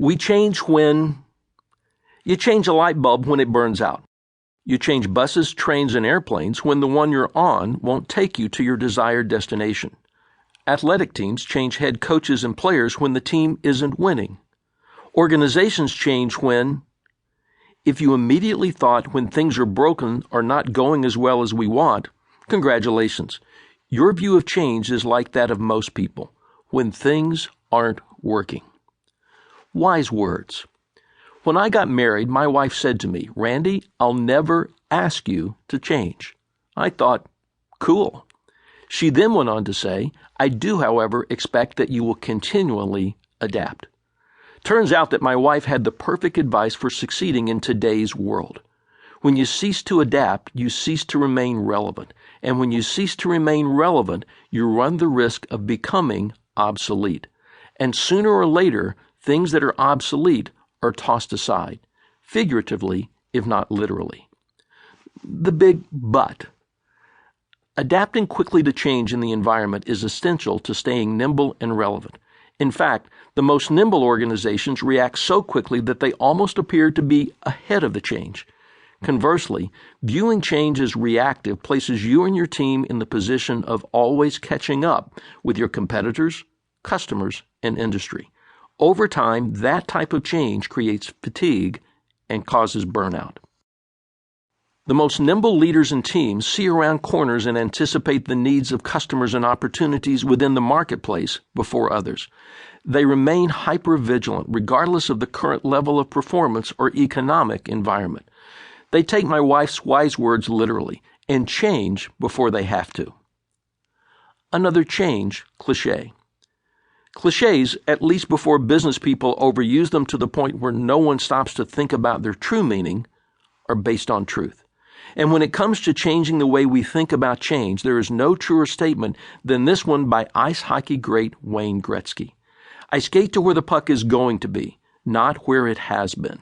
We change when you change a light bulb when it burns out. You change buses, trains, and airplanes when the one you're on won't take you to your desired destination. Athletic teams change head coaches and players when the team isn't winning. Organizations change when, if you immediately thought when things are broken or not going as well as we want, congratulations. Your view of change is like that of most people, when things aren't working. Wise words. When I got married, my wife said to me, "Randy, I'll never ask you to change." I thought, cool. She then went on to say, "I do, however, expect that you will continually adapt." Turns out that my wife had the perfect advice for succeeding in today's world. When you cease to adapt, you cease to remain relevant. And when you cease to remain relevant, you run the risk of becoming obsolete. And sooner or later, things that are obsolete are tossed aside, figuratively, if not literally. The big but. Adapting quickly to change in the environment is essential to staying nimble and relevant. In fact, the most nimble organizations react so quickly that they almost appear to be ahead of the change. Conversely, viewing change as reactive places you and your team in the position of always catching up with your competitors, customers, and industry. Over time, that type of change creates fatigue and causes burnout. The most nimble leaders and teams see around corners and anticipate the needs of customers and opportunities within the marketplace before others. They remain hyper-vigilant regardless of the current level of performance or economic environment. They take my wife's wise words literally and change before they have to. Another change cliché. Clichés, at least before business people overuse them to the point where no one stops to think about their true meaning, are based on truth. And when it comes to changing the way we think about change, there is no truer statement than this one by ice hockey great Wayne Gretzky. I skate to where the puck is going to be, not where it has been.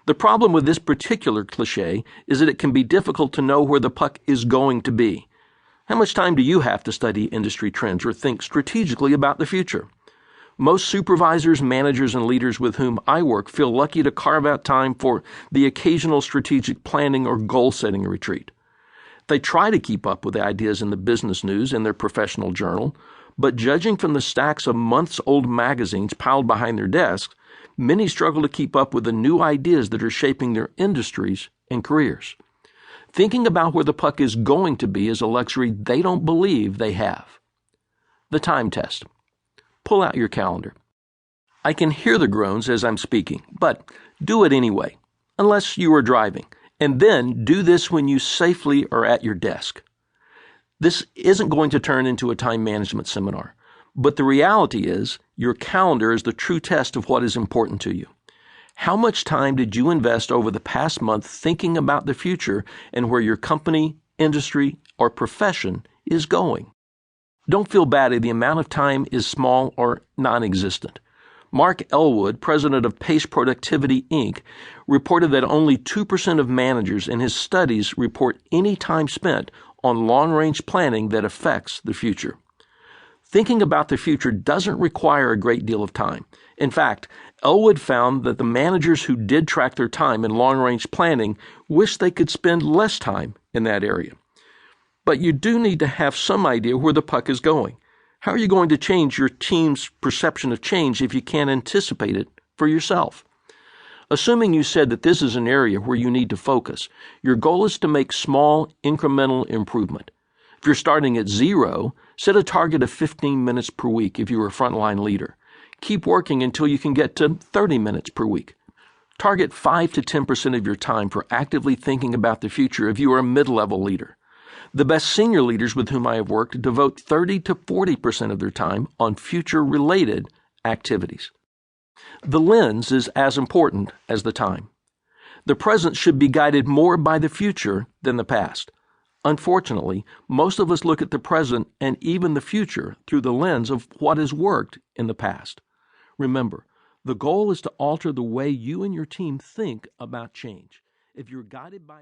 The problem with this particular cliché is that it can be difficult to know where the puck is going to be. How much time do you have to study industry trends or think strategically about the future? Most supervisors, managers, and leaders with whom I work feel lucky to carve out time for the occasional strategic planning or goal-setting retreat. They try to keep up with the ideas in the business news and their professional journal, but judging from the stacks of months-old magazines piled behind their desks, many struggle to keep up with the new ideas that are shaping their industries and careers. Thinking about where the puck is going to be is a luxury they don't believe they have. The time test. Pull out your calendar. I can hear the groans as I'm speaking, but do it anyway, unless you are driving, and then do this when you safely are at your desk. This isn't going to turn into a time management seminar, but the reality is your calendar is the true test of what is important to you. How much time did you invest over the past month thinking about the future and where your company, industry, or profession is going? Don't feel bad if the amount of time is small or non-existent. Mark Elwood, president of Pace Productivity, Inc., reported that only 2% of managers in his studies report any time spent on long-range planning that affects the future. Thinking about the future doesn't require a great deal of time. In fact, Elwood found that the managers who did track their time in long-range planning wished they could spend less time in that area. But you do need to have some idea where the puck is going. How are you going to change your team's perception of change if you can't anticipate it for yourself? Assuming you said that this is an area where you need to focus, your goal is to make small, incremental improvement. If you're starting at 0, set a target of 15 minutes per week if you're a frontline leader. Keep working until you can get to 30 minutes per week. Target 5 to 10% of your time for actively thinking about the future if you are a mid-level leader. The best senior leaders with whom I have worked devote 30 to 40% of their time on future-related activities. The lens is as important as the time. The present should be guided more by the future than the past. Unfortunately, most of us look at the present and even the future through the lens of what has worked in the past. Remember, the goal is to alter the way you and your team think about change. If you're guided by